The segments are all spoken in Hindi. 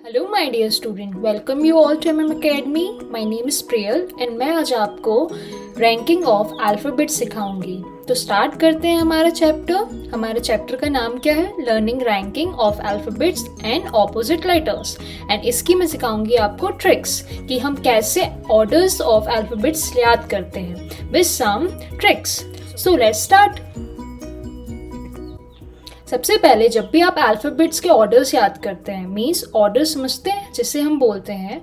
Hello my dear student, welcome you all to MM academy. My name is Priyal and मैं आज आपको रैंकिंग ऑफ अल्फ़ाबेट सिखाऊंगी। तो स्टार्ट करते हैं हमारा चैप्टर। हमारे चैप्टर का नाम क्या है? Learning ranking of alphabets and opposite letters. And इसकी मैं सिखाऊंगी आपको ट्रिक्स कि हम कैसे ऑर्डर्स ऑफ अल्फ़ाबेट्स याद करते हैं with some tricks. So let's start. सबसे पहले जब भी आप अल्फ़ाबेट्स के ऑर्डर्स याद करते हैं, मीन्स ऑर्डर समझते हैं, जिसे हम बोलते हैं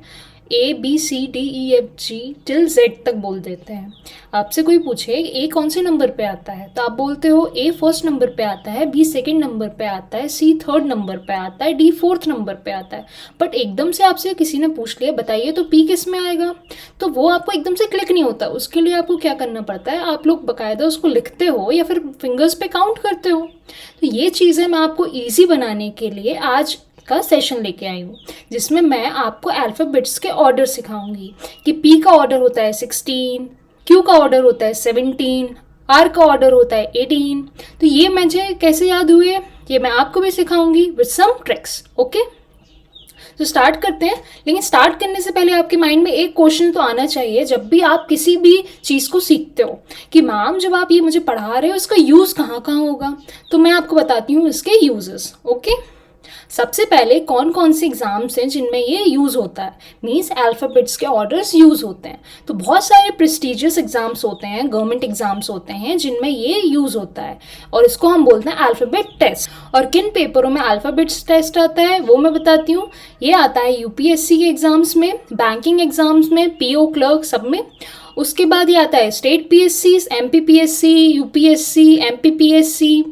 ABCDEFG टिल Z तक बोल देते हैं। आपसे कोई पूछे A कौन से नंबर पे आता है, तो आप बोलते हो A फर्स्ट नंबर पे आता है, B सेकंड नंबर पे आता है, C थर्ड नंबर पे आता है, D फोर्थ नंबर पे आता है। बट एकदम से आपसे किसी ने पूछ लिया बताइए तो P किस में आएगा, तो वो आपको एकदम से क्लिक नहीं होता। उसके लिए आपको क्या करना पड़ता है, आप लोग बाकायदा उसको लिखते हो या फिर फिंगर्स पे काउंट करते हो। तो ये चीज़ें मैं आपको ईजी बनाने के लिए आज का सेशन लेके आई हूँ, जिसमें मैं आपको अल्फ़ाबेट्स के ऑर्डर सिखाऊंगी कि पी का ऑर्डर होता है 16, क्यू का ऑर्डर होता है 17, आर का ऑर्डर होता है 18। तो ये मुझे कैसे याद हुए ये मैं आपको भी सिखाऊंगी विद सम ट्रिक्स। ओके, तो स्टार्ट करते हैं। लेकिन स्टार्ट करने से पहले आपके माइंड में एक क्वेश्चन तो आना चाहिए जब भी आप किसी भी चीज़ को सीखते हो कि मैम जब आप ये मुझे पढ़ा रहे हो इसका यूज़ कहाँ कहाँ होगा। तो मैं आपको बताती हूँ इसके यूजेस। ओके, सबसे पहले कौन कौन से एग्जाम्स हैं जिनमें ये यूज़ होता है, मीन्स अल्फ़ाबेट्स के ऑर्डर्स यूज़ होते हैं। तो बहुत सारे प्रेस्टिजियस एग्जाम्स होते हैं, गवर्नमेंट एग्जाम्स होते हैं जिनमें ये यूज़ होता है और इसको हम बोलते हैं अल्फ़ाबेट टेस्ट। और किन पेपरों में अल्फ़ाबेट्स टेस्ट आता है वो मैं बताती हूँ। ये आता है यूपीएससी के एग्जाम्स में, बैंकिंग एग्जाम्स में, पीओ क्लर्क सब में। उसके बाद ये आता है state PSC, MPPSC, UPSC, MPPSC.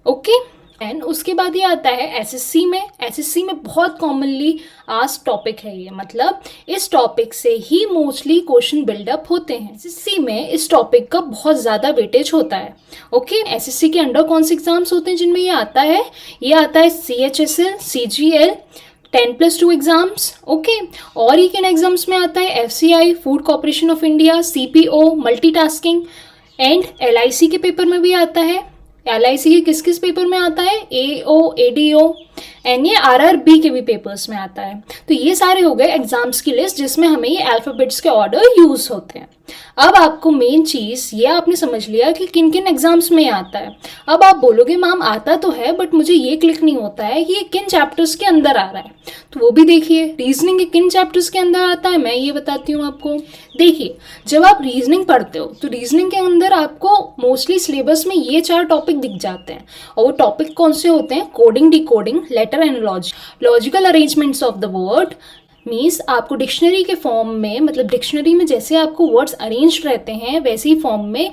Okay, and उसके बाद ये आता है एसएससी में। एसएससी में बहुत कॉमनली आस्क्ड टॉपिक है ये, मतलब इस टॉपिक से ही मोस्टली क्वेश्चन बिल्डअप होते हैं। एसएससी में इस टॉपिक का बहुत ज़्यादा वेटेज होता है। ओके, एसएससी के अंडर कौन से एग्जाम्स होते हैं जिनमें ये आता है? ये आता है CHSL, CGL, 10+2 एग्जाम्स। ओके, और ये किन एग्जाम्स में आता है? FCI, food corporation of India, CPO, multitasking, and LIC के पेपर में भी आता है। LIC के किस किस पेपर में आता है? AO, ADO, एंड ये RRB के भी पेपर्स में आता है। तो ये सारे हो गए एग्जाम्स की लिस्ट जिसमें हमें ये अल्फ़ाबेट्स के ऑर्डर यूज़ होते हैं। अब आपको मेन चीज़ ये आपने समझ लिया कि किन किन एग्जाम्स में आता है। अब आप बोलोगे मैम आता तो है बट मुझे ये क्लिक नहीं होता है कि ये किन चैप्टर्स के अंदर आ रहा है। तो वो भी देखिए, रीजनिंग के किन चैप्टर्स के अंदर आता है मैं ये बताती हूँ आपको। देखिए, जब आप रीजनिंग पढ़ते हो तो रीजनिंग के अंदर आपको मोस्टली सिलेबस में ये 4 टॉपिक दिख जाते हैं। और वो टॉपिक कौन से होते हैं? Coding, decoding, letter and logical arrangements of the word. Means आपको डिक्शनरी के फॉर्म में, मतलब डिक्शनरी में जैसे आपको वर्ड्स अरेंज रहते हैं वैसे ही फॉर्म में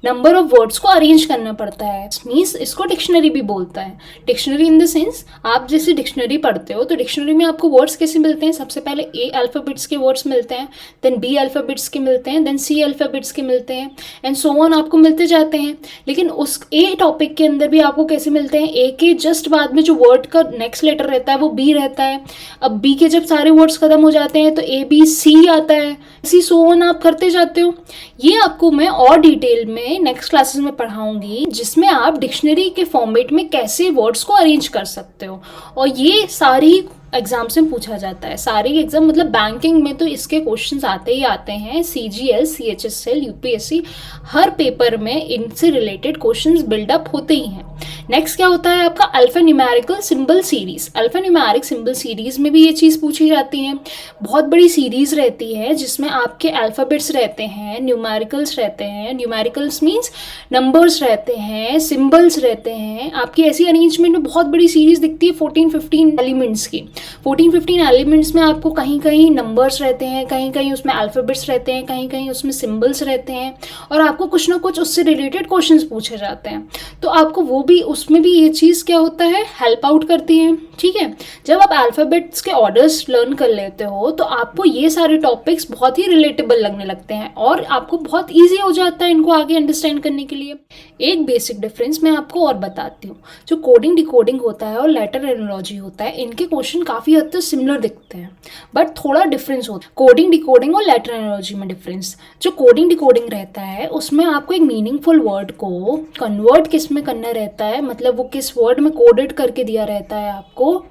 नंबर ऑफ वर्ड्स को अरेंज करना पड़ता है। मीन्स इसको डिक्शनरी भी बोलता है। डिक्शनरी इन द सेंस आप जैसे डिक्शनरी पढ़ते हो तो डिक्शनरी में आपको वर्ड्स कैसे मिलते हैं? सबसे पहले A अल्फ़ाबेट्स के वर्ड्स मिलते हैं, देन B अल्फ़ाबेट्स के मिलते हैं, देन C अल्फ़ाबेट्स के मिलते हैं, एंड सो ऑन आपको मिलते जाते हैं। लेकिन उस A टॉपिक के अंदर भी आपको कैसे मिलते हैं? A के जस्ट बाद में जो वर्ड का नेक्स्ट लेटर रहता है वो B रहता है। अब B के जब सारे वर्ड्स खत्म हो जाते हैं तो ABC आता है, इसी सो ऑन आप करते जाते हो। ये आपको मैं और डिटेल में नेक्स्ट क्लासेस में पढ़ाऊंगी जिसमें आप डिक्शनरी के फॉर्मेट में कैसे वर्ड्स को अरेंज कर सकते हो। और ये सारी एग्जाम्स में पूछा जाता है। सारे एग्जाम मतलब बैंकिंग में तो इसके क्वेश्चंस आते ही आते हैं। CGL, CHSL, UPSC हर पेपर में इनसे रिलेटेड क्वेश्चंस बिल्डअप होते ही हैं। नेक्स्ट क्या होता है आपका? Alpha numerical symbol series. Alpha numeric symbol series में भी ये चीज़ पूछी जाती है। बहुत बड़ी सीरीज रहती है जिसमें आपके अल्फ़ाबेट्स रहते हैं, न्यूमेरिकल्स रहते हैं, न्यूमेरिकल्स मीन्स नंबर्स रहते हैं, सिंबल्स रहते हैं। आपकी ऐसी अरेंजमेंट में बहुत बड़ी सीरीज दिखती है 14-15 एलिमेंट्स की। 14-15 एलिमेंट्स में आपको कहीं कहीं नंबर्स रहते हैं, कहीं कहीं उसमें अल्फ़ाबेट्स रहते हैं, कहीं कहीं उसमें सिंबल्स रहते हैं, और आपको कुछ ना कुछ उससे रिलेटेड क्वेश्चंस पूछे जाते हैं। तो आपको वो भी, उसमें भी ये चीज़ क्या होता है, हेल्प आउट करती है। ठीक है, जब आप अल्फ़ाबेट्स के ऑर्डर्स लर्न कर लेते हो तो आपको ये सारे टॉपिक्स बहुत ही रिलेटेबल लगने लगते हैं और आपको बहुत ईजी हो जाता है इनको आगे अंडरस्टैंड करने के लिए। एक बेसिक डिफरेंस मैं आपको और बताती हूँ। जो कोडिंग डिकोडिंग होता है और लेटर एनालॉजी होता है, इनके क्वेश्चन काफ़ी हद तक सिमिलर दिखते हैं बट थोड़ा डिफरेंस होता है कोडिंग डिकोडिंग और लेटर एनालॉजी में। डिफरेंस जो कोडिंग डिकोडिंग रहता है उसमें आपको एक मीनिंगफुल वर्ड को कन्वर्ट किस में करना रहता है, मतलब वो किस वर्ड में कोडेड करके दिया रहता है आपको,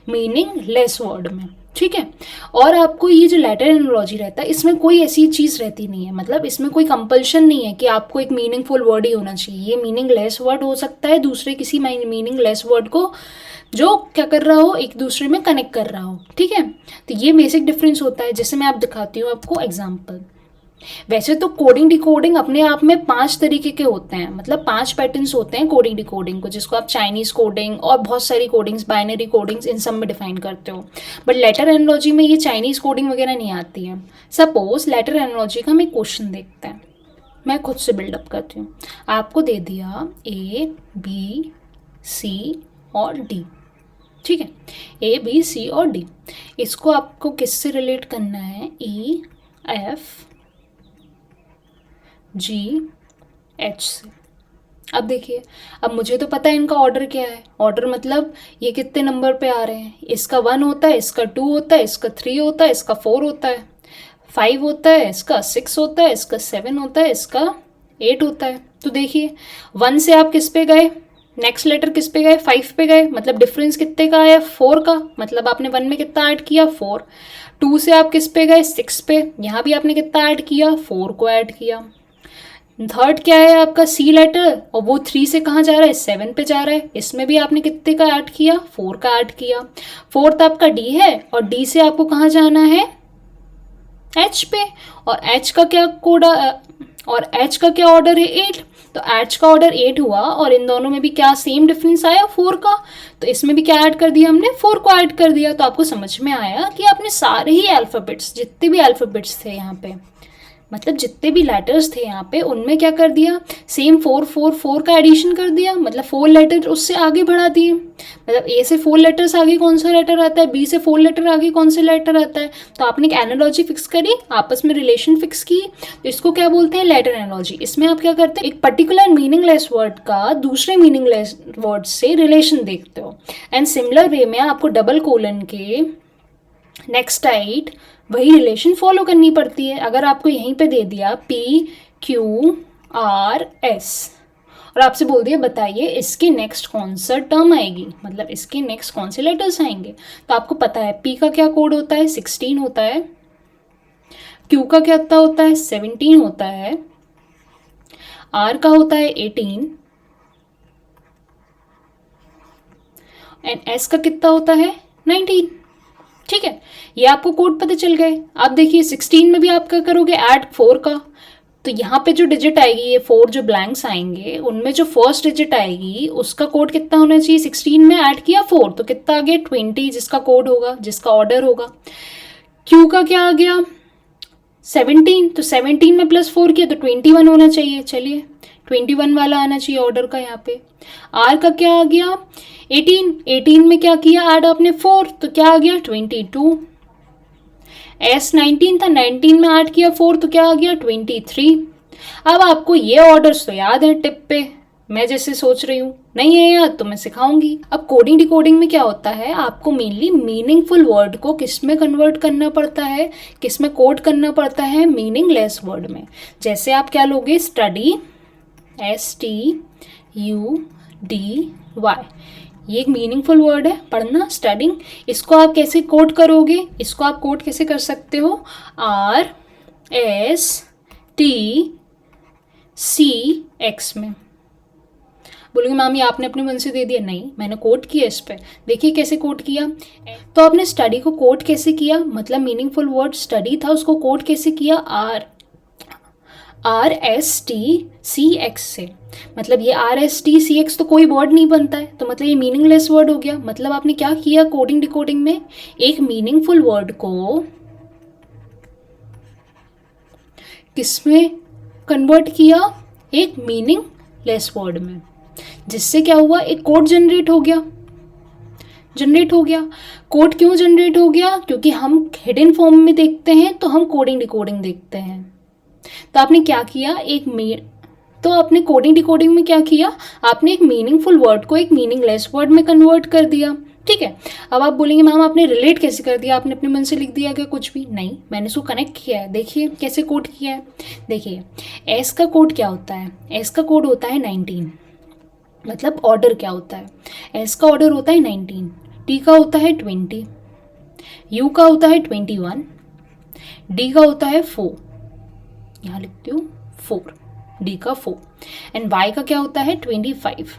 मीनिंगलेस वर्ड में, ठीक है। और आपको ये जो लेटर एनालॉजी रहता है इसमें कोई ऐसी चीज़ रहती नहीं है, मतलब इसमें कोई कंपल्शन नहीं है कि आपको एक मीनिंगफुल वर्ड ही होना चाहिए। ये मीनिंगलेस वर्ड हो सकता है दूसरे किसी मीनिंगलेस वर्ड को जो क्या कर रहा हो, एक दूसरे में कनेक्ट कर रहा हो, ठीक है। तो ये बेसिक डिफरेंस होता है। जैसे मैं आप दिखाती हूँ आपको एग्जाम्पल। वैसे तो कोडिंग डिकोडिंग अपने आप में 5 तरीके के होते हैं, मतलब 5 पैटर्न्स होते हैं कोडिंग डिकोडिंग को, जिसको आप चाइनीज कोडिंग और बहुत सारी कोडिंग्स, बाइनरी कोडिंग्स, इन सब में डिफाइन करते हो। बट लेटर एनालॉजी में ये चाइनीज कोडिंग वगैरह नहीं आती है। सपोज लेटर एनालॉजी का हम एक क्वेश्चन देखते हैं, मैं खुद से बिल्डअप करती हूँ। आपको दे दिया A B C और D, ठीक है, A B C और D। इसको आपको किससे रिलेट करना है? E F G H से। अब देखिए, अब मुझे तो पता है इनका ऑर्डर क्या है। ऑर्डर मतलब ये कितने नंबर पे आ रहे हैं। इसका 1 होता है, इसका 2 होता है, इसका 3 होता है, इसका 4 होता है, 5 होता है, इसका 6 होता है, इसका 7 होता है, इसका 8 होता है। तो देखिए 1 से आप किस पे गए, नेक्स्ट लेटर किस पे गए, 5 पे गए, मतलब डिफरेंस कितने का आया, 4 का। मतलब आपने 1 में कितना ऐड किया, 4। 2 से आप किस पे गए, 6 पे, यहाँ भी आपने कितना ऐड किया, 4 को ऐड किया। थर्ड क्या है आपका, सी लेटर, और वो 3 से कहाँ जा रहा है, 7 पे जा रहा है। इसमें भी आपने कितने का ऐड किया, 4 का ऐड किया। फोर्थ आपका डी है, और डी से आपको कहाँ जाना है, एच पे। और एच का क्या कोड, और एच का क्या ऑर्डर है, 8। तो एच का ऑर्डर 8 हुआ, और इन दोनों में भी क्या सेम डिफरेंस आया, 4 का। तो इसमें भी क्या ऐड कर दिया हमने, 4 को ऐड कर दिया। तो आपको समझ में आया कि आपने सारे ही अल्फ़ाबेट्स, जितने भी अल्फ़ाबेट्स थे यहाँ पे, मतलब जितने भी लेटर्स थे यहाँ पे, उनमें क्या कर दिया, सेम 4 4 4 का एडिशन कर दिया। मतलब 4 लेटर उससे आगे बढ़ा दिए। मतलब ए से 4 लेटर्स आगे कौन सा लेटर आता है, बी से 4 लेटर आगे कौन सा लेटर आता है। तो आपने एक एनालॉजी फिक्स करी, आपस में रिलेशन फिक्स की, तो इसको क्या बोलते हैं, लेटर एनालॉजी। इसमें आप क्या करते हैं, एक पर्टिकुलर मीनिंगलेस वर्ड का दूसरे मीनिंगलेस वर्ड से रिलेशन देखते हो। एंड सिमिलर वे में आपको डबल कोलन के नेक्स्ट टाइट वही रिलेशन फॉलो करनी पड़ती है। अगर आपको यहीं पे दे दिया PQRS और आपसे बोल दिया बताइए इसके नेक्स्ट कौन सा टर्म आएगी, मतलब इसके नेक्स्ट कौन से लेटर्स आएंगे, तो आपको पता है P का क्या कोड होता है, 16 होता है। Q का क्या होता है, 17 होता है। R का होता है 18 एंड S का कितना होता है, 19। ठीक है, ये आपको कोड पता चल गए। आप देखिए 16 में भी आप क्या करोगे, ऐड 4 का। तो यहाँ पे जो डिजिट आएगी, ये 4 जो ब्लैंक्स आएंगे, उनमें जो फर्स्ट डिजिट आएगी उसका कोड कितना होना चाहिए, 16 में ऐड किया 4 तो कितना आ गया, 20, जिसका कोड होगा, जिसका ऑर्डर होगा। क्यू का क्या आ गया, 17, तो 17 में प्लस 4 किया तो 21 होना चाहिए। चलिए 21 वाला आना चाहिए ऑर्डर का यहाँ पे। आर का क्या आ गया, 18, 18 में क्या किया ऐड आपने 4 तो क्या आ गया, 22। एस 19 था, 19 में ऐड किया 4 तो क्या आ गया, 23। अब आपको ये ऑर्डर्स तो याद है टिप पे, मैं जैसे सोच रही हूँ, नहीं है याद तो मैं सिखाऊंगी। अब कोडिंग डिकोडिंग में क्या होता है, आपको मेनली मीनिंगफुल वर्ड को किस में कन्वर्ट करना पड़ता है, किस में कोड करना पड़ता है, मीनिंगलेस वर्ड में। जैसे आप क्या लोगे, स्टडी, STUDY, ये एक मीनिंगफुल वर्ड है, पढ़ना, स्टडिंग। इसको आप कैसे कोड करोगे, इसको आप कोड कैसे कर सकते हो, RSTCX में। बोलोगे मैम ये आपने अपने मन से दे दिया, नहीं मैंने कोड किया इस पर। देखिए कैसे कोड किया, तो आपने स्टडी को कोड कैसे किया, मतलब मीनिंगफुल वर्ड स्टडी था, उसको कोड कैसे किया, RSTCX से। मतलब ये RSTCX तो कोई वर्ड नहीं बनता है, तो मतलब ये मीनिंगलेस वर्ड हो गया। मतलब आपने क्या किया कोडिंग डिकोडिंग में, एक मीनिंगफुल वर्ड को किसमें कन्वर्ट किया, एक मीनिंगलेस वर्ड में, जिससे क्या हुआ, एक कोड जनरेट हो गया। कोड क्यों जनरेट हो गया, क्योंकि हम हिडन फॉर्म में देखते हैं तो हम कोडिंग डिकोडिंग देखते हैं। तो आपने क्या किया, तो आपने कोडिंग डिकोडिंग में क्या किया, आपने एक मीनिंगफुल वर्ड को एक मीनिंगलेस वर्ड में कन्वर्ट कर दिया। ठीक है, अब आप बोलेंगे मैम आपने रिलेट कैसे कर दिया, आपने अपने मन से लिख दिया क्या कुछ भी, नहीं मैंने इसको कनेक्ट किया है। देखिए कैसे कोड किया है, देखिए एस का कोड क्या होता है, एस का कोड होता है 19, मतलब ऑर्डर क्या होता है, एस का ऑर्डर होता है 19। T का होता है 20, U का होता है 21, D का होता है 4, यहाँ लिखती हूँ 4, D का 4, एंड Y का क्या होता है 25।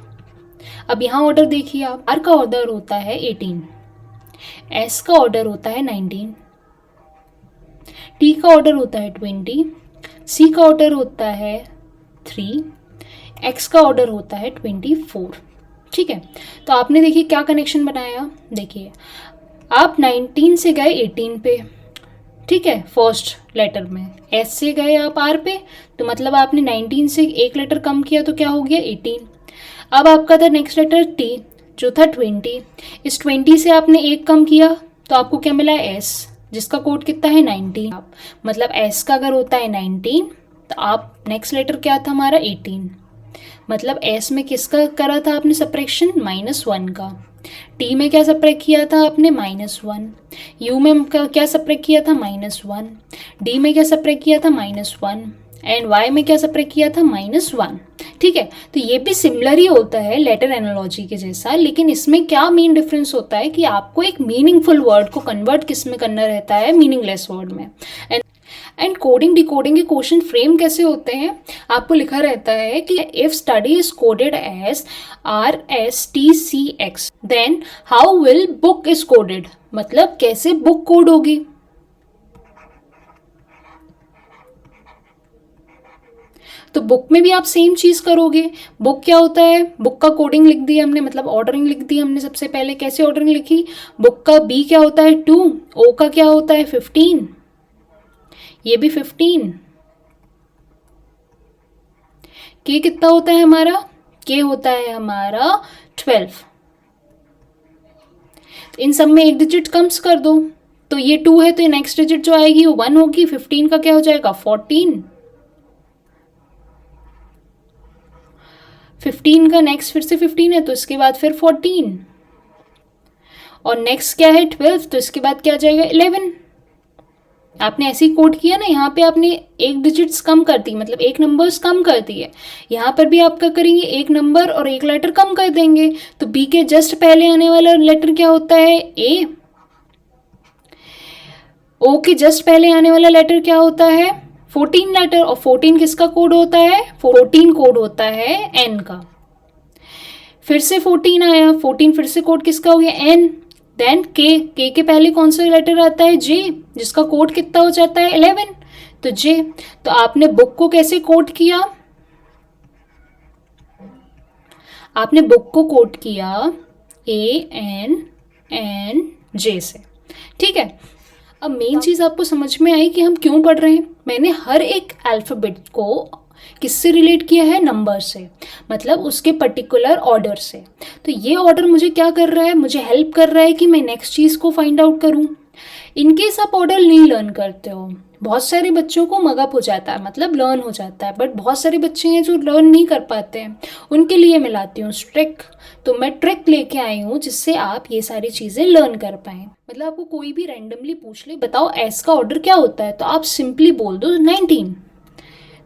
अब यहाँ ऑर्डर देखिए आप, R का ऑर्डर होता है 18, S का ऑर्डर होता है 19, T का ऑर्डर होता है 20, C का ऑर्डर होता है 3, X का ऑर्डर होता है 24। ठीक है, तो आपने देखिए क्या कनेक्शन बनाया। देखिए आप 19 से गए 18 पे, ठीक है, फर्स्ट लेटर में, S से गए आप R पे, तो मतलब आपने 19 से एक लेटर कम किया तो क्या हो गया 18। अब आपका था नेक्स्ट लेटर T जो था 20, इस 20 से आपने एक कम किया तो आपको क्या मिला S, जिसका कोड कितना है 19। मतलब S का अगर होता है 19 तो आप नेक्स्ट लेटर क्या था हमारा 18, मतलब S में किसका करा था आपने सब्ट्रैक्शन, -1 का। T में क्या सब्ट्रैक्ट किया था आपने, -1। U में क्या सब्ट्रैक्ट किया था, -1। D में क्या सब्ट्रैक्ट किया था, -1। एंड Y में क्या सब्ट्रैक्ट किया था, -1। ठीक है, तो ये भी सिमिलर ही होता है लेटर एनालॉजी के जैसा, लेकिन इसमें क्या मेन डिफरेंस होता है कि आपको एक मीनिंगफुल वर्ड को कन्वर्ट किस में करना रहता है, मीनिंगलेस वर्ड में। एंड कोडिंग डिकोडिंग के क्वेश्चन फ्रेम कैसे होते हैं, आपको लिखा रहता है कि if study is coded as RSTCX then how will book is coded, मतलब कैसे बुक कोड होगी। तो बुक में भी आप सेम चीज करोगे। बुक क्या होता है, बुक का कोडिंग लिख दिया हमने, मतलब ऑर्डरिंग लिख दी हमने। सबसे पहले कैसे ऑर्डरिंग लिखी, बुक का B क्या होता है 2, O का क्या होता है 15, ये भी 15, K कितना होता है हमारा, K होता है हमारा 12। इन सब में एक डिजिट कम्स कर दो, तो ये 2 है तो ये नेक्स्ट डिजिट जो आएगी वो 1 होगी। 15 का क्या हो जाएगा 14, 15 का नेक्स्ट फिर से 15 है तो इसके बाद फिर 14, और नेक्स्ट क्या है 12, तो इसके बाद क्या आ जाएगा 11। आपने ऐसे ही कोड किया ना, यहाँ पे आपने एक डिजिट्स कम कर दी, मतलब एक नंबर्स कम कर दिए। यहाँ पर भी आप क्या करेंगे, एक नंबर और एक लेटर कम कर देंगे। तो बी के जस्ट पहले आने वाला लेटर क्या होता है ए, ओ के जस्ट पहले आने वाला लेटर क्या होता है 14 लेटर, और 14 किसका कोड होता है, 14 कोड होता है एन का। फिर से 14 आया, 14 फिर से कोड किसका हो गया एन। देन के के पहले कौन सा लेटर आता है जे, जिसका कोड कितना हो जाता है 11, तो जे। तो आपने बुक को कैसे कोड किया, आपने बुक को कोड किया ANNJ से। ठीक है, अब मेन चीज आपको समझ में आई कि हम क्यों पढ़ रहे हैं। मैंने हर एक अल्फाबेट को किससे रिलेट किया है, नंबर से, मतलब उसके पर्टिकुलर ऑर्डर से। तो ये ऑर्डर मुझे क्या कर रहा है, मुझे हेल्प कर रहा है कि मैं नेक्स्ट चीज़ को फाइंड आउट करूं। इनकेस आप ऑर्डर नहीं लर्न करते हो, बहुत सारे बच्चों को मगअप हो जाता है, मतलब लर्न हो जाता है, बट बहुत सारे बच्चे हैं जो लर्न नहीं कर पाते हैं। उनके लिए मैं लाती हूँ ट्रिक। तो मैं ट्रिक लेके आई हूँ जिससे आप ये सारी चीज़ें लर्न कर पाएँ। मतलब आपको कोई भी रैंडमली पूछ ले, बताओ एस का ऑर्डर क्या होता है, तो आप सिंपली बोल दो 19।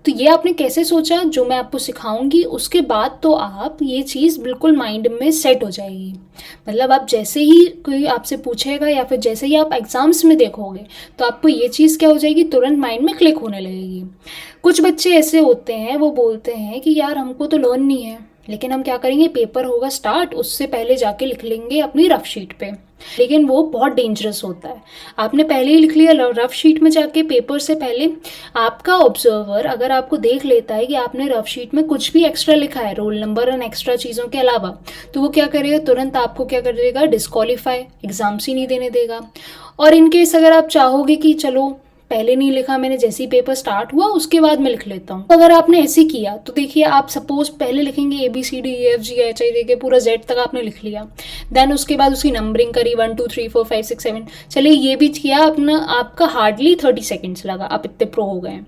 तो ये आपने कैसे सोचा, जो मैं आपको सिखाऊंगी उसके बाद तो आप ये चीज़ बिल्कुल माइंड में सेट हो जाएगी। मतलब आप जैसे ही कोई आपसे पूछेगा या फिर जैसे ही आप एग्जाम्स में देखोगे तो आपको ये चीज़ क्या हो जाएगी, तुरंत माइंड में क्लिक होने लगेगी। कुछ बच्चे ऐसे होते हैं, वो बोलते हैं कि यार हमको तो लर्न नहीं है, लेकिन हम क्या करेंगे, पेपर होगा स्टार्ट उससे पहले जाके लिख लेंगे अपनी रफ शीट पे। लेकिन वो बहुत डेंजरस होता है। आपने पहले ही लिख लिया रफ शीट में जाके, पेपर से पहले आपका ऑब्जर्वर अगर आपको देख लेता है कि आपने रफ शीट में कुछ भी एक्स्ट्रा लिखा है, रोल नंबर और एक्स्ट्रा चीज़ों के अलावा, तो वो क्या करेगा, तुरंत आपको क्या कर देगा, डिस्क्वालीफाई, एग्जाम्स ही नहीं देने देगा। और इनकेस अगर आप चाहोगे कि चलो पहले नहीं लिखा मैंने, जैसे ही पेपर स्टार्ट हुआ उसके बाद मैं लिख लेता हूँ, तो अगर आपने ऐसे किया तो देखिए आप सपोज पहले लिखेंगे ABCDEFGHIJ पूरा Z तक आपने लिख लिया, देन उसके बाद उसकी नंबरिंग करी 1 2 3 4 5 6 7, चलिए ये भी किया अपना, आपका हार्डली 30 सेकेंड्स लगा, आप इतने प्रो हो गए।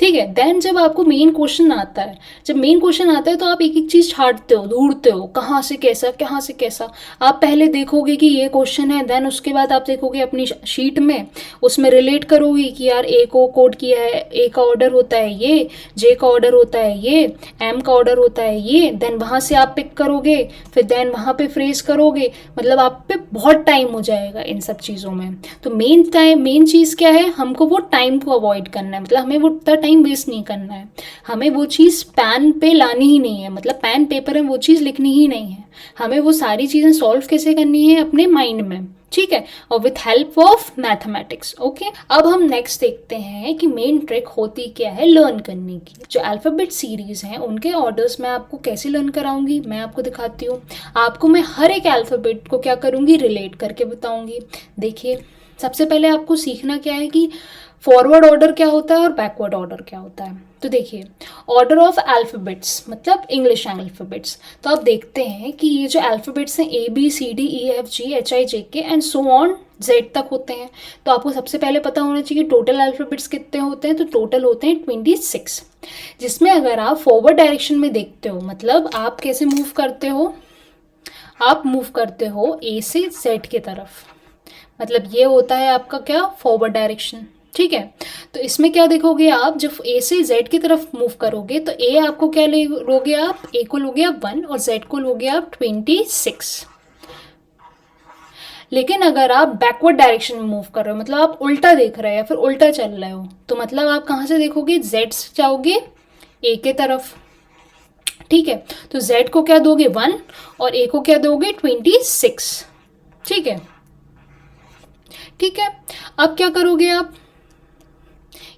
ठीक है, देन जब आपको मेन क्वेश्चन आता है, जब मेन क्वेश्चन आता है तो आप एक एक चीज़ छांटते हो, ढूंढते हो कहाँ से कैसा कहाँ से कैसा। आप पहले देखोगे कि ये क्वेश्चन है, देन उसके बाद आप देखोगे अपनी शीट में, उसमें रिलेट करोगे कि यार ए को कोड किया है, ए का ऑर्डर होता है ये, जे का ऑर्डर होता है ये, एम का ऑर्डर होता है ये, देन वहाँ से आप पिक करोगे, फिर देन वहाँ पे फ्रेज करोगे, मतलब आप पे बहुत टाइम हो जाएगा इन सब चीज़ों में। तो मेन चीज़ क्या है, हमको वो टाइम को अवॉइड करना है, मतलब हमें वो उतना टाइम वेस्ट नहीं करना है, हमें वो चीज़ पैन पे लानी ही नहीं है, मतलब पैन पेपर में वो चीज़ लिखनी ही नहीं है, हमें वो सारी चीज़ें सॉल्व कैसे करनी है अपने माइंड में, ठीक है, और with help of mathematics. Okay, अब हम नेक्स्ट देखते हैं कि मेन ट्रिक होती क्या है लर्न करने की। जो अल्फ़ाबेट सीरीज हैं उनके ऑर्डर्स मैं आपको कैसे लर्न कराऊंगी, मैं आपको दिखाती हूँ। आपको मैं हर एक अल्फ़ाबेट को क्या करूँगी, रिलेट करके बताऊंगी। देखिए, सबसे पहले आपको सीखना क्या है कि फॉरवर्ड ऑर्डर क्या होता है और बैकवर्ड ऑर्डर क्या होता है। तो देखिए, ऑर्डर ऑफ अल्फ़ाबेट्स मतलब इंग्लिश अल्फ़ाबेट्स। तो आप देखते हैं कि ये जो अल्फ़ाबेट्स हैं ABCDEFGHIJK and so on Z तक होते हैं। तो आपको सबसे पहले पता होना चाहिए टोटल अल्फ़ाबेट्स कितने होते हैं। तो टोटल होते हैं 26, जिसमें अगर आप फॉरवर्ड डायरेक्शन में देखते हो, मतलब आप कैसे मूव करते हो, आप मूव करते हो ए से जेड की तरफ, मतलब ये होता है आपका क्या, फॉरवर्ड डायरेक्शन, ठीक है। तो इसमें क्या देखोगे आप, जब ए से जेड की तरफ मूव करोगे तो ए आपको क्या लोगे आप, ए को लोगे आप 1 और जेड को लोगे आप 26। लेकिन अगर आप बैकवर्ड डायरेक्शन में मूव कर रहे हो, मतलब आप उल्टा देख रहे हो या फिर उल्टा चल रहे हो, तो मतलब आप कहाँ से देखोगे, जेड से जाओगे ए के तरफ, ठीक है। तो जेड को क्या दोगे 1 और ए को क्या दोगे 26, ठीक है, ठीक है। अब क्या करोगे आप,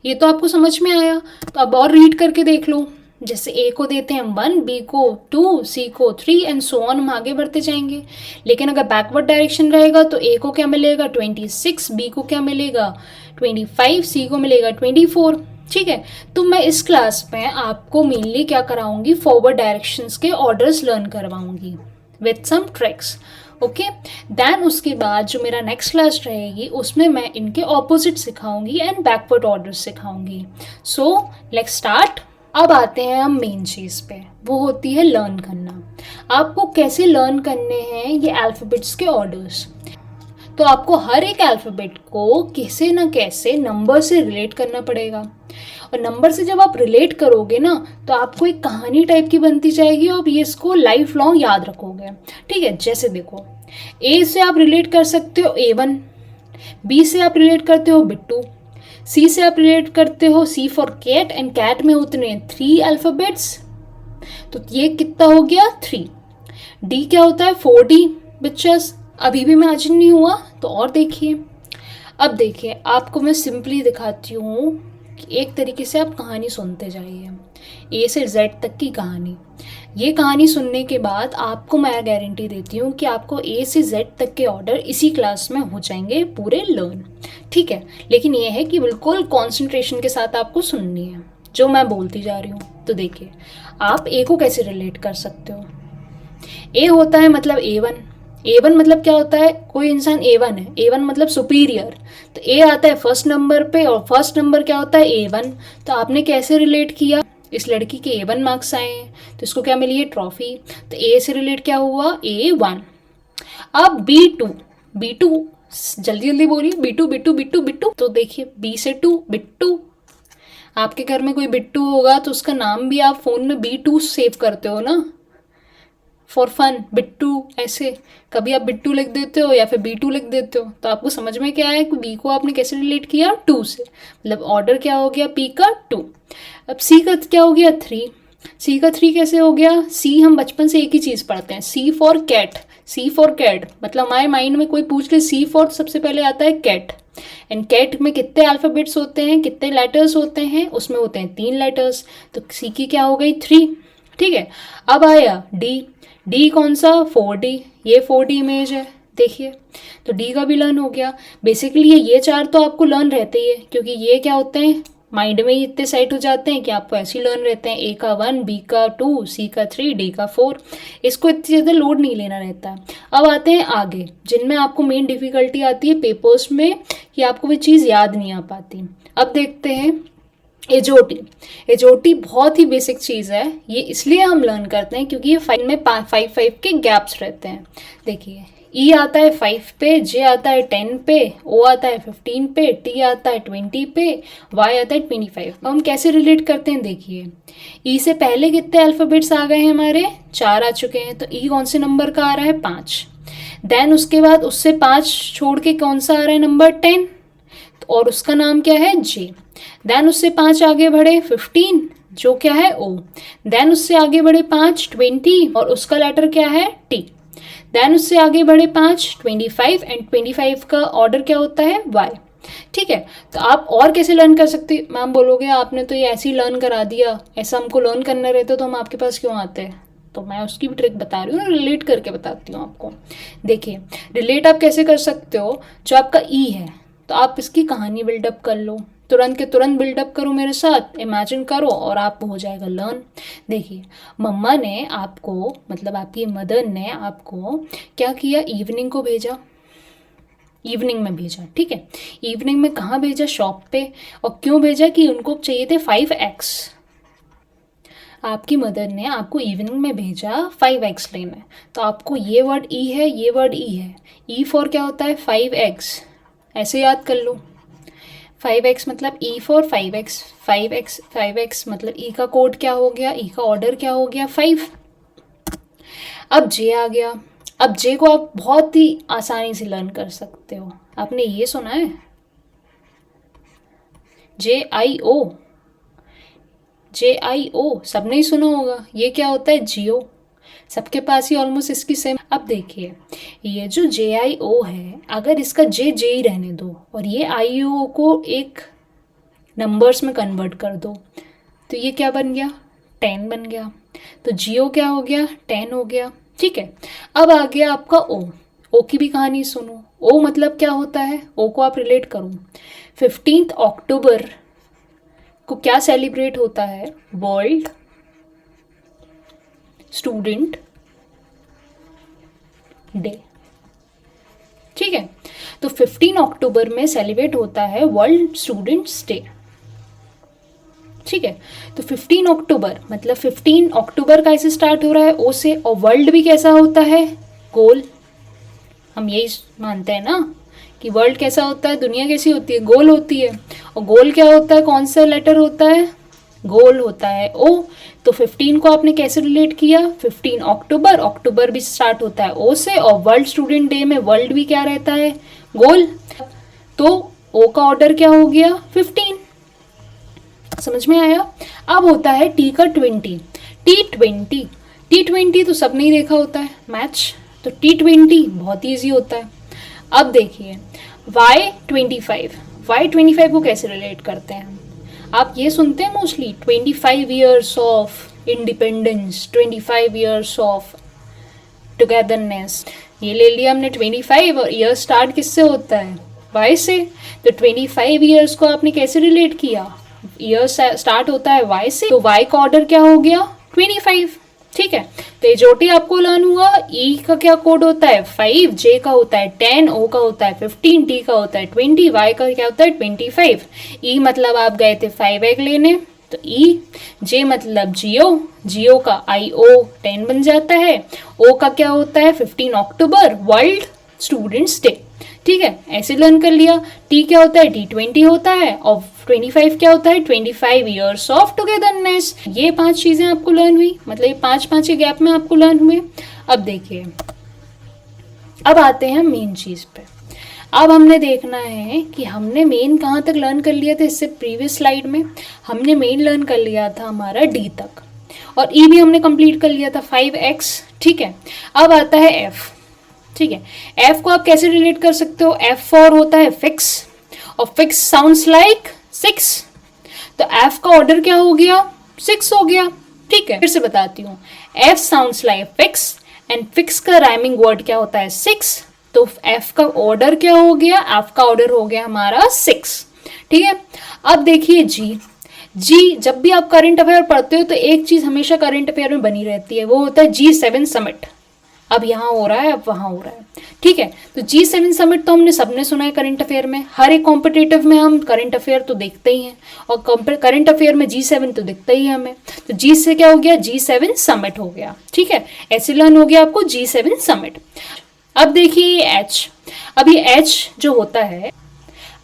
ये तो आपको समझ में आया, तो अब और रीड करके देख लो। जैसे ए को देते हैं हम 1, बी को 2, सी को 3 एंड सो ऑन, हम आगे बढ़ते जाएंगे। लेकिन अगर बैकवर्ड डायरेक्शन रहेगा तो ए को क्या मिलेगा 26, बी को क्या मिलेगा 25, सी को मिलेगा 24, ठीक है। तो मैं इस क्लास में आपको मेनली क्या कराऊंगी, फॉरवर्ड डायरेक्शंस के ऑर्डर्स लर्न करवाऊंगी with some tricks. Okay, then उसके बाद जो मेरा नेक्स्ट क्लास रहेगी उसमें मैं इनके ऑपोजिट सिखाऊंगी एंड बैकवर्ड ऑर्डर्स सिखाऊंगी। So let's start. अब आते हैं हम मेन चीज़ पे, वो होती है लर्न करना। आपको कैसे लर्न करने हैं ये अल्फ़ाबेट्स के ऑर्डर्स। तो आपको हर एक अल्फ़ाबेट को कैसे ना कैसे नंबर से रिलेट करना पड़ेगा, और नंबर से जब आप रिलेट करोगे ना तो आपको एक कहानी टाइप की बनती जाएगी और आप ये इसको लाइफ लॉन्ग याद रखोगे, ठीक है। जैसे देखो, ए से आप रिलेट कर सकते हो A1, बी से आप रिलेट करते हो बिट्टू, सी से आप रिलेट करते हो C for cat, and cat में होते हैं 3 अल्फ़ाबेट्स, तो ये कितना हो गया 3। डी क्या होता है 4D बिचेस, अभी भी मैच नहीं हुआ तो और देखिए। अब देखिए, आपको मैं सिंपली दिखाती हूँ कि एक तरीके से आप कहानी सुनते जाइए, ए से जेड तक की कहानी। ये कहानी सुनने के बाद आपको मैं गारंटी देती हूँ कि आपको ए से जेड तक के ऑर्डर इसी क्लास में हो जाएंगे पूरे लर्न, ठीक है। लेकिन ये है कि बिल्कुल कॉन्सेंट्रेशन के साथ आपको सुननी है जो मैं बोलती जा रही हूँ। तो देखिए, आप ए को कैसे रिलेट कर सकते हो। ए होता है मतलब A1, A1 मतलब क्या होता है, कोई इंसान A1 है, A1 मतलब सुपीरियर, तो ए आता है फर्स्ट नंबर पे और फर्स्ट नंबर क्या होता है A1। तो आपने कैसे रिलेट किया, इस लड़की के A1 मार्क्स आए हैं तो इसको क्या मिली है ट्रॉफी, तो ए से रिलेट क्या हुआ A1। अब B2, B2 जल्दी जल्दी बोलिए, B2 B2 B2 B2, तो देखिए B से 2 बिट्टू, आपके घर में कोई बिट्टू होगा तो उसका नाम भी आप फ़ोन में B2 सेव करते हो ना, फॉर फन, बिट्टू ऐसे, कभी आप बिट्टू लिख देते हो या फिर B2 लिख देते हो। तो आपको समझ में क्या है कि बी को आपने कैसे रिलेट किया 2 से, मतलब ऑर्डर क्या हो गया पी का 2। अब सी का क्या हो गया 3, सी का 3 कैसे हो गया, सी हम बचपन से एक ही चीज़ पढ़ते हैं, C for cat, C for cat, मतलब हमारे माइंड में कोई पूछ ले सी फॉर, सबसे पहले आता है कैट, एंड कैट में कितने अल्फ़ाबेट्स होते हैं, कितने लेटर्स होते हैं, उसमें होते हैं 3 लेटर्स, तो सी की क्या हो गई 3, ठीक है। अब आया डी, डी कौन सा 4D, ये 4D इमेज है देखिए, तो डी का भी लर्न हो गया। बेसिकली ये 4 तो आपको लर्न रहते ही है, क्योंकि ये क्या होते हैं माइंड में ही इतने सेट हो जाते हैं कि आपको ऐसे ही लर्न रहते हैं, ए का 1, बी का 2, सी का 3, डी का 4, इसको इतनी ज़्यादा लोड नहीं लेना रहता है। अब आते हैं आगे, जिनमें आपको मेन डिफ़िकल्टी आती है पेपर्स में कि आपको वो चीज़ याद नहीं आ पाती। अब देखते हैं एजोटी। एजोटी बहुत ही बेसिक चीज़ है, ये इसलिए हम लर्न करते हैं क्योंकि ये 5 में 5 5 के गैप्स रहते हैं। देखिए ई आता है 5 पे, जे आता है 10 पे, ओ आता है 15 पे, टी आता है 20 पे, वाई आता है 25। अब हम कैसे रिलेट करते हैं देखिए, ई से पहले कितने अल्फ़ाबेट्स आ गए हैं हमारे, 4 आ चुके हैं, तो ई कौन से नंबर का आ रहा है, 5। देन उसके बाद उससे 5 छोड़ के कौन सा आ रहा है नंबर, 10, और उसका नाम क्या है, जे। देन उससे 5 आगे बढ़े 15, जो क्या है, ओ। देन उससे आगे बढ़े 5 20, और उसका लेटर क्या है, टी। देन उससे आगे बढ़े 5 25, एंड 25 का ऑर्डर क्या होता है, वाई। ठीक है, तो आप और कैसे लर्न कर सकते, मैम बोलोगे आपने तो ये ऐसे ही लर्न करा दिया, ऐसा हमको लर्न करना रहता तो हम आपके पास क्यों आते हैं, तो मैं उसकी भी ट्रिक बता रही हूँ, रिलेट करके बताती हूँ आपको। देखिए रिलेट आप कैसे कर सकते हो, जो आपका ई है तो आप इसकी कहानी बिल्डअप कर लो, तुरंत के तुरंत बिल्डअप करो मेरे साथ, इमेजिन करो और आपको हो जाएगा लर्न। देखिए मम्मा ने आपको, मतलब आपकी मदर ने आपको क्या किया, इवनिंग को भेजा, इवनिंग में भेजा, ठीक है। इवनिंग में कहाँ भेजा, शॉप पे। और क्यों भेजा, कि उनको चाहिए थे 5x। आपकी मदर ने आपको इवनिंग में भेजा 5x लेना है, तो आपको ये वर्ड ई है, ये वर्ड ई है, ई फॉर क्या होता है, 5x, ऐसे याद कर लो। 5x मतलब ई फॉर 5x, 5x मतलब ई का कोड क्या हो गया, ई का ऑर्डर क्या हो गया, 5। अब जे आ गया, अब जे को आप बहुत ही आसानी से लर्न कर सकते हो। आपने ये सुना है, JIO, JIO सबने ही सुना होगा, ये क्या होता है, जियो। सबके पास ही ऑलमोस्ट इसकी सेम। अब देखिए ये जो JIO है, अगर इसका जे ही रहने दो और ये IO को एक नंबर्स में कन्वर्ट कर दो, तो ये क्या बन गया, 10 बन गया। तो जियो क्या हो गया, 10 हो गया, ठीक है। अब आ गया आपका ओ की भी कहानी सुनो। ओ मतलब क्या होता है, ओ को आप रिलेट करो, 15 अक्टूबर को क्या सेलिब्रेट होता है, वर्ल्ड स्टूडेंट डे, ठीक है। तो 15 अक्टूबर में सेलिब्रेट होता है वर्ल्ड स्टूडेंट्स डे, ठीक है। तो 15 अक्टूबर मतलब 15 अक्टूबर का ऐसे स्टार्ट हो रहा है ओ से, और वर्ल्ड भी कैसा होता है, गोल। हम यही मानते हैं ना कि वर्ल्ड कैसा होता है, दुनिया कैसी होती है, गोल होती है। और गोल क्या होता है, कौन सा लेटर होता है, गोल होता है ओ। तो 15 को आपने कैसे रिलेट किया, 15 अक्टूबर, अक्टूबर भी स्टार्ट होता है ओ से, और वर्ल्ड स्टूडेंट डे में वर्ल्ड भी क्या रहता है, गोल। तो ओ का ऑर्डर क्या हो गया, 15। समझ में आया। अब होता है टी का 20, T20 तो सबने ही देखा होता है मैच, तो T20 बहुत ईजी होता है। अब देखिए Y25 को कैसे रिलेट करते हैं हम, आप ये सुनते हैं mostly 25 years of independence, 25 years of togetherness, ये ले लिया हमने 25, और ईयर स्टार्ट किससे होता है, वाई से। तो 25 ईयर्स को आपने कैसे रिलेट किया, ईयर स्टार्ट होता है वाई से, तो वाई का ऑर्डर क्या हो गया, 25, ठीक है। तो एजोटी आपको लर्न हुआ, ई का क्या कोड होता है 5, जे का होता है 10, ओ का होता है 15, टी का होता है 20, वाई का क्या होता है 25। ई मतलब आप गए थे 5 एग लेने, तो ई। जे मतलब जियो का IO 10 बन जाता है। ओ का क्या होता है 15 अक्टूबर, वर्ल्ड स्टूडेंट्स डे, ठीक है, ऐसे लर्न कर लिया। टी क्या होता है, T20 होता है, और 25 क्या होता है, 25 ईयर्स ऑफ टुगेदरनेस। ये 5 चीजें आपको लर्न हुई, मतलब ये 5 के गैप में आपको लर्न हुए। अब देखिए, अब आते हैं मेन चीज पे। अब हमने देखना है कि हमने मेन कहाँ तक लर्न कर लिया था, इससे प्रीवियस स्लाइड में हमने मेन लर्न कर लिया था हमारा डी तक, और ई भी हमने कंप्लीट कर लिया था 5x, ठीक है। अब आता है एफ, ठीक है। एफ को आप कैसे रिलेट कर सकते हो, एफ फॉर होता है फिक्स, और फिक्स साउंड्स लाइक 6, तो एफ का ऑर्डर क्या हो गया, 6 हो गया, ठीक है। फिर से बताती हूँ, F sounds like fix, and fix का राइमिंग वर्ड क्या होता है 6, तो एफ का ऑर्डर क्या हो गया, एफ का ऑर्डर हो गया हमारा 6, ठीक है। अब देखिए जी जब भी आप करंट अफेयर पढ़ते हो तो एक चीज हमेशा करंट अफेयर में बनी रहती है, वो होता है G7 समिट। अब यहाँ हो रहा है, अब वहाँ हो रहा है, ठीक है। तो G7 समिट तो हमने सबने सुना है करंट अफेयर में, हर एक कॉम्पिटिटिव में हम करंट अफेयर तो देखते ही हैं, और करंट अफेयर में G7 तो दिखता ही है हमें। तो G से क्या हो गया, G7 समिट हो गया, ठीक है। ऐसे लर्न हो गया आपको G7 समिट। अब देखिए एच। अब ये एच जो होता है,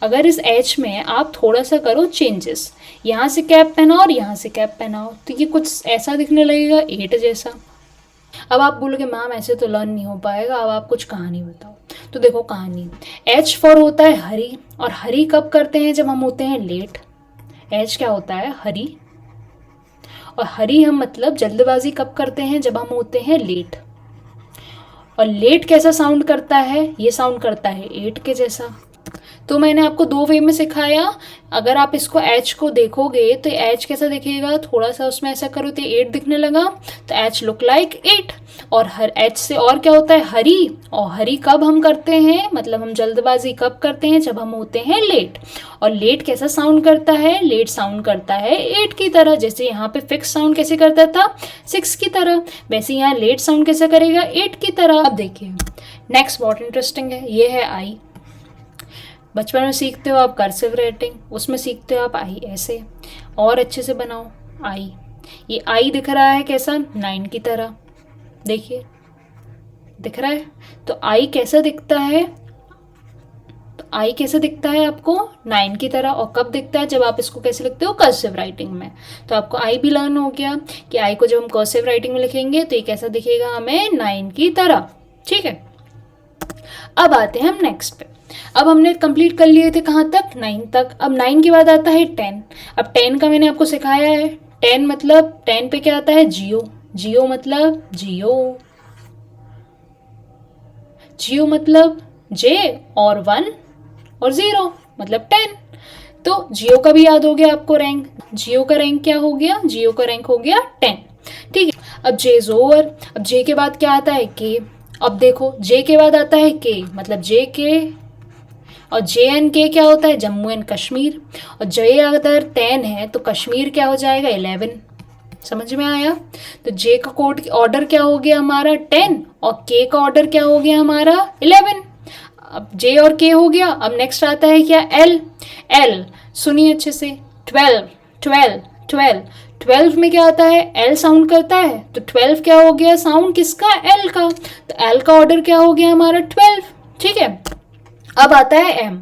अगर इस एच में आप थोड़ा सा करो चेंजेस, यहाँ से कैप पहनाओ और यहाँ से कैप पहनाओ, तो ये कुछ ऐसा दिखने लगेगा 8 जैसा। अब आप बोलोगे मैम ऐसे तो लर्न नहीं हो पाएगा, अब आप कुछ कहानी बताओ। तो देखो कहानी, एच फॉर होता है हरी, और हरी कब करते हैं, जब हम होते हैं लेट। एच क्या होता है, हरी, और हरी हम मतलब जल्दबाजी कब करते हैं, जब हम होते हैं लेट। और लेट कैसा साउंड करता है, ये साउंड करता है 8 के जैसा। तो मैंने आपको 2 वे में सिखाया। अगर आप इसको एच को देखोगे तो एच कैसा दिखेगा, थोड़ा सा उसमें ऐसा करो तो 8 दिखने लगा, तो एच लुक लाइक 8। और हर एच से और क्या होता है, हरी, और हरी कब हम करते हैं, मतलब हम जल्दबाजी कब करते हैं, जब हम होते हैं लेट। और लेट कैसा साउंड करता है, लेट साउंड करता है 8 की तरह। जैसे यहाँ पे फिक्स साउंड कैसे करता था, 6 की तरह, वैसे यहाँ लेट साउंड कैसे करेगा, 8 की तरह। अब देखिए नेक्स्ट बहुत इंटरेस्टिंग है, ये है आई। बचपन में सीखते हो आप कर्सिव राइटिंग, उसमें सीखते हो आप आई ऐसे, और अच्छे से बनाओ आई। ये आई दिख रहा है कैसा, 9 की तरह, देखिए दिख रहा है। तो आई कैसा दिखता है, तो आई कैसे दिखता है आपको, 9 की तरह। और कब दिखता है, जब आप इसको कैसे लिखते हो, कर्सिव राइटिंग में। तो आपको आई भी लर्न हो गया कि आई को जब हम कर्सिव राइटिंग में लिखेंगे तो ये कैसा दिखेगा हमें, 9 की तरह। ठीक है, अब आते हैं हम नेक्स्ट पे। अब हमने कंप्लीट कर लिए थे कहाँ तक, 9 तक। अब 9 के बाद आता है 10। अब 10 का मैंने आपको सिखाया है, 10 मतलब 10 पे क्या आता है, जियो। जियो मतलब जियो, जियो मतलब जे और 1 और 0 मतलब 10। तो जियो का भी याद हो गया आपको रैंक। जियो का रैंक क्या हो गया, जियो का रैंक हो गया 10। ठीक है, अब जे इज ओवर। अब जे के बाद क्या आता है, के। अब देखो जे के बाद आता है के, मतलब जे के, और जे एंड के क्या होता है, जम्मू एंड कश्मीर। और जे अगर 10 है तो कश्मीर क्या हो जाएगा, 11। समझ में आया। तो जे का कोड ऑर्डर क्या हो गया हमारा, 10, और के का ऑर्डर क्या हो गया हमारा, 11। अब जे और के हो गया। अब नेक्स्ट आता है क्या, एल। एल सुनिए अच्छे से, 12 12 12 12 में क्या आता है, एल साउंड करता है। तो 12 क्या हो गया, साउंड किसका, एल का। तो एल का ऑर्डर क्या हो गया हमारा, 12। ठीक है, अब आता है एम।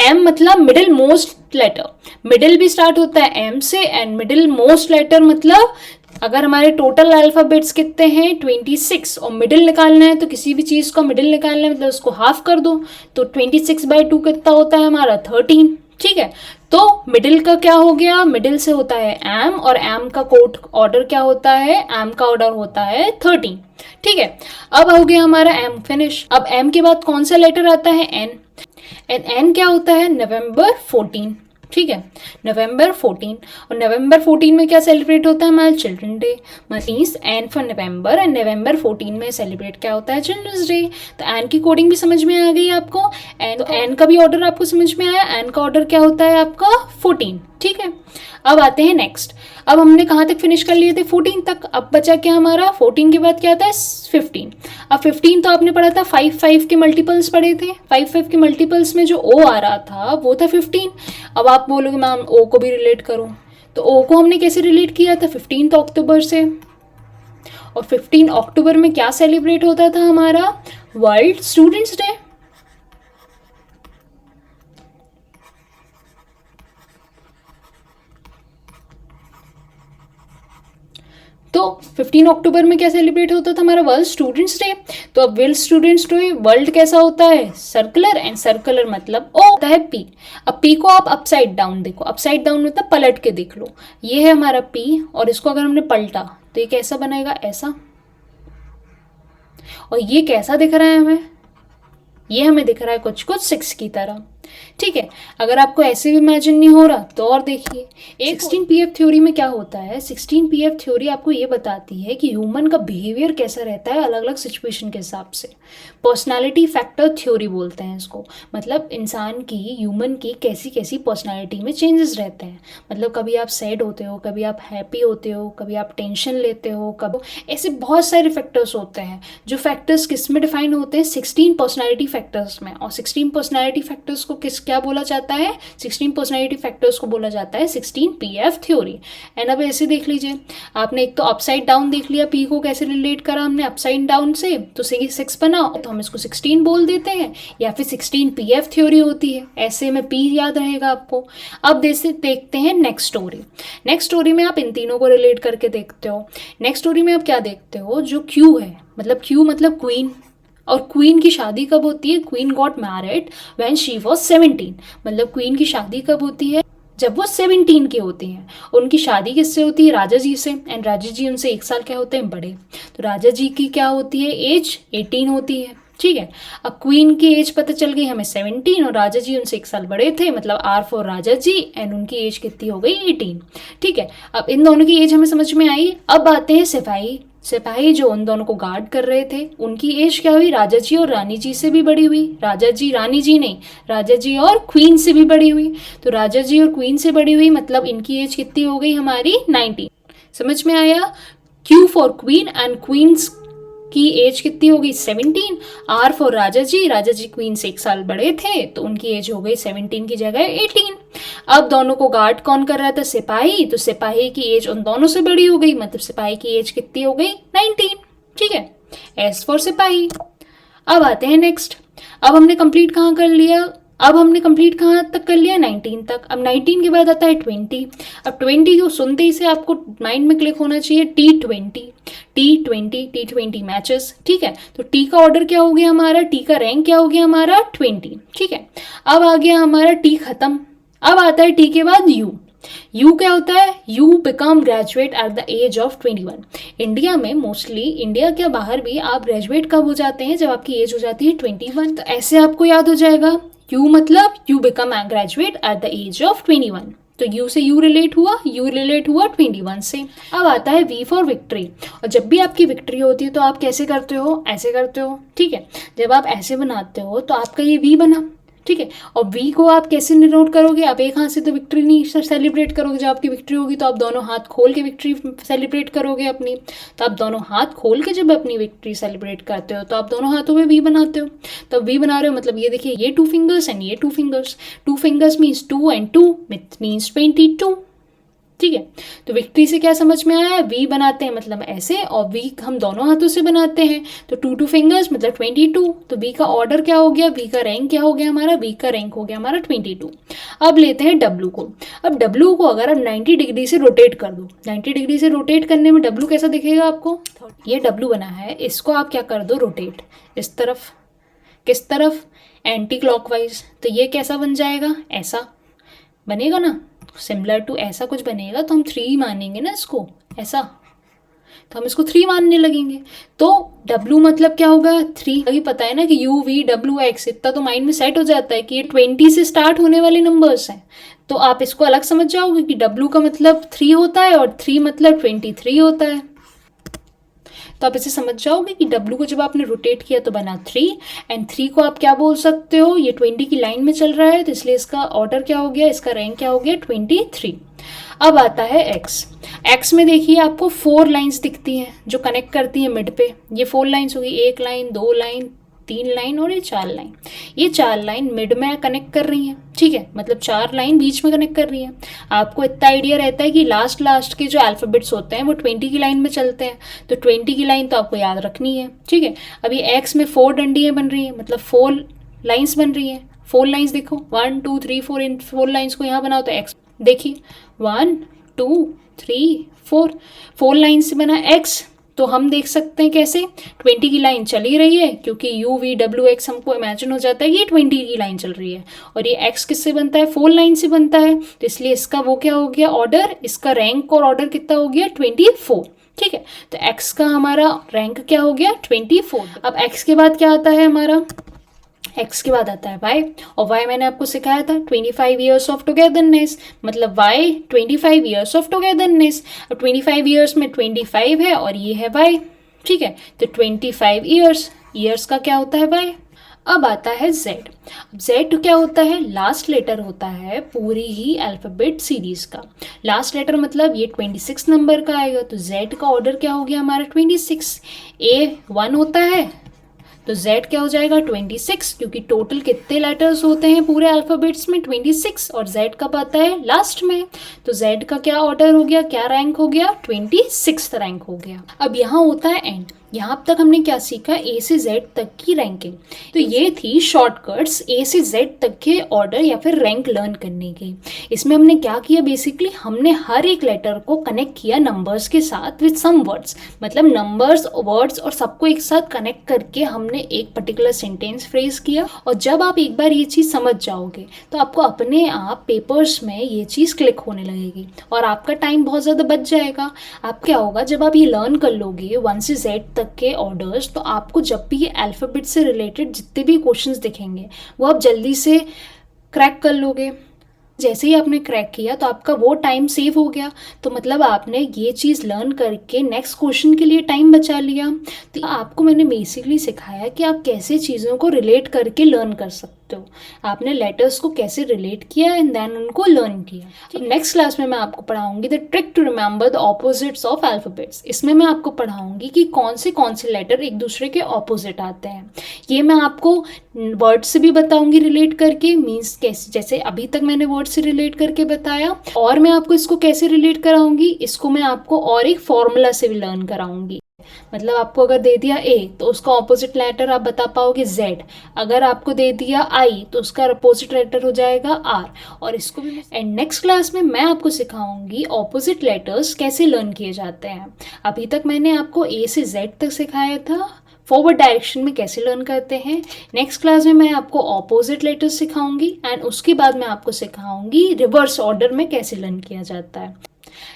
एम मतलब मिडिल मोस्ट लेटर। मिडिल भी स्टार्ट होता है एम से, एंड मिडिल मोस्ट लेटर मतलब अगर हमारे टोटल अल्फाबेट्स कितने हैं, 26, और मिडिल निकालना है तो किसी भी चीज़ का मिडिल निकालना है मतलब उसको हाफ कर दो। तो 26/2 कितना होता है हमारा, 13। ठीक है, तो मिडिल का क्या हो गया, मिडिल से होता है एम, और एम का कोड ऑर्डर क्या होता है, एम का ऑर्डर होता है 13। ठीक है, अब हो गया हमारा एम फिनिश। अब एम के बाद कौन सा लेटर आता है, एन। एंड एन क्या होता है, नवंबर 14। ठीक है, नवंबर 14। और नवंबर 14 में क्या सेलिब्रेट होता है हमारा, children day. Means N for November, and November 14 में सेलिब्रेट क्या होता है, चिल्ड्रंस डे। तो एन की कोडिंग भी समझ में आ गई आपको। एन तो एन का भी ऑर्डर आपको समझ में आया, एन का ऑर्डर क्या होता है आपका, 14। ठीक है, अब आते हैं नेक्स्ट। अब हमने कहाँ तक फिनिश कर लिए थे, 14 तक। अब बचा क्या हमारा, 14 के बाद क्या आता है, 15। अब 15 तो आपने पढ़ा था, 5 के मल्टीपल्स पढ़े थे। 5 के मल्टीपल्स में जो ओ आ रहा था वो था 15। अब आप बोलोगे मैम ओ को भी रिलेट करो, तो ओ को हमने कैसे रिलेट किया था, 15 अक्टूबर से। और 15 अक्टूबर में क्या सेलिब्रेट होता था हमारा, वर्ल्ड स्टूडेंट्स डे। तो 15 अक्टूबर में क्या सेलिब्रेट होता था हमारा, वर्ल्ड स्टूडेंट्स डे। तो अब वर्ल्ड स्टूडेंट्स डे, वर्ल्ड कैसा होता है, सर्कुलर, एंड सर्कुलर मतलब ओ होता है पी। अब पी को आप अपसाइड डाउन देखो, अपसाइड डाउन मतलब पलट के देख लो। ये है हमारा पी, और इसको अगर हमने पलटा तो ये कैसा बनेगा, ऐसा। और ये कैसा दिख रहा है हमें, ये हमें दिख रहा है कुछ कुछ 6 की तरह। ठीक है, अगर आपको ऐसे भी इमेजिन नहीं हो रहा तो और देखिए, एक 16 PF थ्योरी में क्या होता है, 16 PF थ्योरी आपको ये बताती है कि ह्यूमन का बिहेवियर कैसा रहता है अलग अलग सिचुएशन के हिसाब से। पर्सनालिटी फैक्टर थ्योरी बोलते हैं इसको। मतलब इंसान की, ह्यूमन की कैसी कैसी पर्सनालिटी में चेंजेस रहते हैं। मतलब कभी आप सैड होते हो, कभी आप हैप्पी होते हो, कभी आप टेंशन लेते हो, कभी ऐसे बहुत सारे फैक्टर्स होते हैं। जो फैक्टर्स किस में डिफाइन होते हैं, 16 पर्सनालिटी फैक्टर्स में। और 16 पर्सनालिटी फैक्टर्स को किस क्या बोला जाता है, 16 पर्सनैलिटी फैक्टर्स को बोला जाता है 16 PF थ्योरी। एंड अब ऐसे देख लीजिए, आपने एक तो अपसाइड डाउन देख लिया, P को कैसे रिलेट करा हमने अपसाइड डाउन से, तो 6 बना तो हम इसको 16 बोल देते हैं, या फिर 16 PF थ्योरी होती है, ऐसे में P याद रहेगा आपको। अब देखते हैं नेक्स्ट स्टोरी। नेक्स्ट स्टोरी में आप इन तीनों को रिलेट करके देखते हो। नेक्स्ट स्टोरी में आप क्या देखते हो, जो क्यू है, मतलब क्यू मतलब क्वीन, और क्वीन की शादी कब होती है, queen got married when she was 17, मतलब क्वीन की शादी कब होती है, जब वो 17 की होती हैं। उनकी शादी किससे होती है, राजा जी से, एंड राजा जी उनसे 1 साल क्या होते हैं, बड़े। तो राजा जी की क्या होती है, एज 18 होती है, ठीक है। अब क्वीन की एज पता चल गई हमें 17, और राजा जी उनसे 1 साल बड़े थे, मतलब R for Raja ji, and उनकी एज कितनी हो गई, 18, ठीक है। अब इन दोनों की एज हमें समझ में आई। अब आते हैं सिपाही। सिपाही जो उन दोनों को गार्ड कर रहे थे, उनकी एज क्या हुई, राजा जी और रानी जी से भी बड़ी हुई। राजा जी, रानी जी नहीं, राजा जी और क्वीन से भी बड़ी हुई। तो राजा जी और क्वीन से बड़ी हुई, मतलब इनकी एज कितनी हो गई हमारी, 19। समझ में आया। Q for queen and queens की एज कितनी हो गई, 17। R for Raja ji queen से 1 साल बड़े थे, तो उनकी एज हो गई 17 की जगह 18। अब दोनों को गार्ड कौन कर रहा था, सिपाही। तो सिपाही की एज उन दोनों से बड़ी हो गई, मतलब सिपाही की एज कितनी हो गई, 19, ठीक है। S फॉर सिपाही। अब आते हैं नेक्स्ट। अब हमने कंप्लीट कहाँ कर लिया, अब हमने कंप्लीट कहाँ तक कर लिया, 19 तक। अब 19 के बाद आता है 20। अब 20 को सुनते ही से आपको माइंड में क्लिक होना चाहिए T20 मैचेस, ठीक है। तो T का ऑर्डर क्या हो गया हमारा, T का रैंक क्या हो गया हमारा, 20, ठीक है। अब आ गया हमारा T खत्म। अब आता है T के बाद U क्या होता है, U become graduate at the age of 21। India में मोस्टली, इंडिया के बाहर भी आप ग्रेजुएट कब हो जाते हैं, जब आपकी एज हो जाती है 21। तो ऐसे आपको याद हो जाएगा, U मतलब you become graduate at the age of 21। तो U से U रिलेट हुआ 21 से। अब आता है V फॉर विक्ट्री। और जब भी आपकी विक्ट्री होती है तो आप कैसे करते हो, ऐसे करते हो, ठीक है। जब आप ऐसे बनाते हो तो आपका ये V बना, ठीक है। और V को आप कैसे डिनोट करोगे, आप एक हाथ से तो विक्ट्री नहीं सेलिब्रेट करोगे। जब आपकी विक्ट्री होगी तो आप दोनों हाथ खोल के विक्ट्री सेलिब्रेट करोगे अपनी। तो आप दोनों हाथ खोल के जब अपनी विक्ट्री सेलिब्रेट करते हो तो आप दोनों हाथों में V बनाते हो। तो V बना रहे हो मतलब ये देखिए, ये 2 फिंगर्स एंड ये 2 fingers. 2 fingers means 2 and 2 means 22, ठीक है। तो विक्ट्री से क्या समझ में आया, V बनाते हैं मतलब ऐसे, और V हम दोनों हाथों से बनाते हैं, तो 2 फिंगर्स मतलब 22। तो V का ऑर्डर क्या हो गया, V का रैंक क्या हो गया हमारा, V का रैंक हो गया हमारा 22। अब लेते हैं W को। अब W को अगर आप 90 डिग्री से रोटेट कर दो, 90 डिग्री से रोटेट करने में W कैसा दिखेगा आपको, ये W बना है, इसको आप क्या कर दो, रोटेट इस तरफ, किस तरफ, एंटी क्लॉकवाइज। तो ये कैसा बन जाएगा, ऐसा बनेगा ना, सिमिलर टू ऐसा कुछ बनेगा। तो हम 3 मानेंगे ना इसको, ऐसा, तो हम इसको 3 मानने लगेंगे। तो W मतलब क्या होगा, 3। अभी पता है ना कि U V W X, इतना तो माइंड में सेट हो जाता है कि ये 20 से स्टार्ट होने वाले नंबर्स हैं। तो आप इसको अलग समझ जाओगे कि W का मतलब 3 होता है और 3 मतलब 23 होता है। तो आप इसे समझ जाओगे कि W को जब आपने रोटेट किया तो बना 3, एंड 3 को आप क्या बोल सकते हो, ये 20 की लाइन में चल रहा है, तो इसलिए इसका ऑर्डर क्या हो गया, इसका रैंक क्या हो गया, 23। अब आता है X में देखिए आपको 4 लाइंस दिखती हैं जो कनेक्ट करती हैं मिड पे। ये 4 लाइंस होगी, 1 लाइन, 2 लाइन, 3 लाइन और ये 4 लाइन। ये 4 लाइन मिड में कनेक्ट कर रही हैं, ठीक है, मतलब 4 लाइन बीच में कनेक्ट कर रही हैं। आपको इतना आइडिया रहता है कि लास्ट के जो अल्फाबेट्स होते हैं वो 20 की लाइन में चलते हैं, तो 20 की लाइन तो आपको याद रखनी है, ठीक है। अभी X में 4 डंडियाँ बन रही हैं, मतलब 4 लाइन्स बन रही हैं। 4 लाइन्स देखो, 1 2 3 4, इन 4 लाइन्स को यहाँ बनाओ तो X देखिए 1 2 3 4 लाइन से बना X। तो हम देख सकते हैं कैसे, 20 की लाइन चली रही है, क्योंकि U V W X हमको इमेजिन हो जाता है कि ये 20 की लाइन चल रही है, और ये X किससे बनता है, 4 लाइन से बनता है। तो इसलिए इसका वो क्या हो गया ऑर्डर, इसका रैंक और ऑर्डर कितना हो गया, 24, ठीक है। तो X का हमारा रैंक क्या हो गया, 24। अब X के बाद क्या आता है हमारा, X के बाद आता है Y, और Y मैंने आपको सिखाया था 25 ईयर्स ऑफ टुगेदरनेस, मतलब Y 25 ईयर्स ऑफ टुगेदरनेस। अब 25 ईयर्स में 25 है और ये है Y, ठीक है। तो 25 ईयर्स का क्या होता है Y। अब आता है Z। अब Z क्या होता है, लास्ट लेटर होता है पूरी ही अल्फ़ाबेट सीरीज का। लास्ट लेटर मतलब ये 26 नंबर का आएगा, तो Z का ऑर्डर क्या हो गया हमारा 26। A 1 होता है, तो Z क्या हो जाएगा 26, क्योंकि टोटल कितने लेटर्स होते हैं पूरे अल्फ़ाबेट्स में 26, और Z कब आता है लास्ट में। तो Z का क्या ऑर्डर हो गया, क्या रैंक हो गया, 26 रैंक हो गया। अब यहाँ होता है एंड। यहाँ अब तक हमने क्या सीखा, A से Z तक की रैंकिंग। तो ये थी शॉर्टकट्स A से Z तक के ऑर्डर या फिर रैंक लर्न करने की। इसमें हमने क्या किया, बेसिकली हमने हर एक लेटर को कनेक्ट किया नंबर्स के साथ विद सम वर्ड्स, मतलब नंबर्स वर्ड्स और सबको एक साथ कनेक्ट करके हमने एक पर्टिकुलर सेंटेंस फ्रेज किया। और जब आप एक बार ये चीज़ समझ जाओगे तो आपको अपने आप पेपर्स में ये चीज़ क्लिक होने लगेगी और आपका टाइम बहुत ज़्यादा बच जाएगा। आप क्या होगा, जब आप ये लर्न कर लोगे 1 से Z तक के ऑर्डर्स, तो आपको जब भी ये अल्फ़ाबेट से रिलेटेड जितने भी क्वेश्चंस दिखेंगे वो आप जल्दी से क्रैक कर लोगे। जैसे ही आपने क्रैक किया तो आपका वो टाइम सेव हो गया, तो मतलब आपने ये चीज़ लर्न करके नेक्स्ट क्वेश्चन के लिए टाइम बचा लिया। तो आपको मैंने बेसिकली सिखाया कि आप कैसे चीज़ों को रिलेट करके लर्न कर सकते हो। आपने लेटर्स को कैसे रिलेट किया एंड देन उनको लर्न किया। तो नेक्स्ट क्लास में मैं आपको पढ़ाऊंगी the trick to remember the opposites of alphabets. इसमें मैं आपको पढ़ाऊंगी कि कौन से लेटर एक दूसरे के ऑपोजिट आते हैं। ये मैं आपको वर्ड से भी बताऊंगी रिलेट करके, मीन्स कैसे, जैसे अभी तक मैंने वर्ड से रिलेट करके बताया, और मैं आपको इसको कैसे रिलेट कराऊंगी, इसको मैं आपको और एक फॉर्मूला से भी लर्न कराऊंगी। मतलब आपको अगर दे दिया A तो उसका ऑपोजिट लेटर आप बता पाओगे Z, अगर आपको दे दिया I तो उसका अपोजिट लेटर हो जाएगा R, और इसको भी। एंड नेक्स्ट क्लास में मैं आपको सिखाऊंगी ऑपोजिट लेटर्स कैसे लर्न किए जाते हैं। अभी तक मैंने आपको A से Z तक सिखाया था, फॉरवर्ड डायरेक्शन में कैसे लर्न करते हैं। नेक्स्ट क्लास में मैं आपको ऑपोजिट लेटर्स सिखाऊंगी एंड उसके बाद मैं आपको सिखाऊंगी रिवर्स ऑर्डर में कैसे लर्न किया जाता है।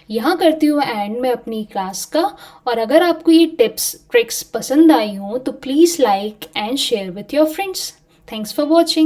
यहाँ करती हूँ एंड में अपनी क्लास का, और अगर आपको ये टिप्स ट्रिक्स पसंद आई हो तो please like and share with your friends. Thanks for watching.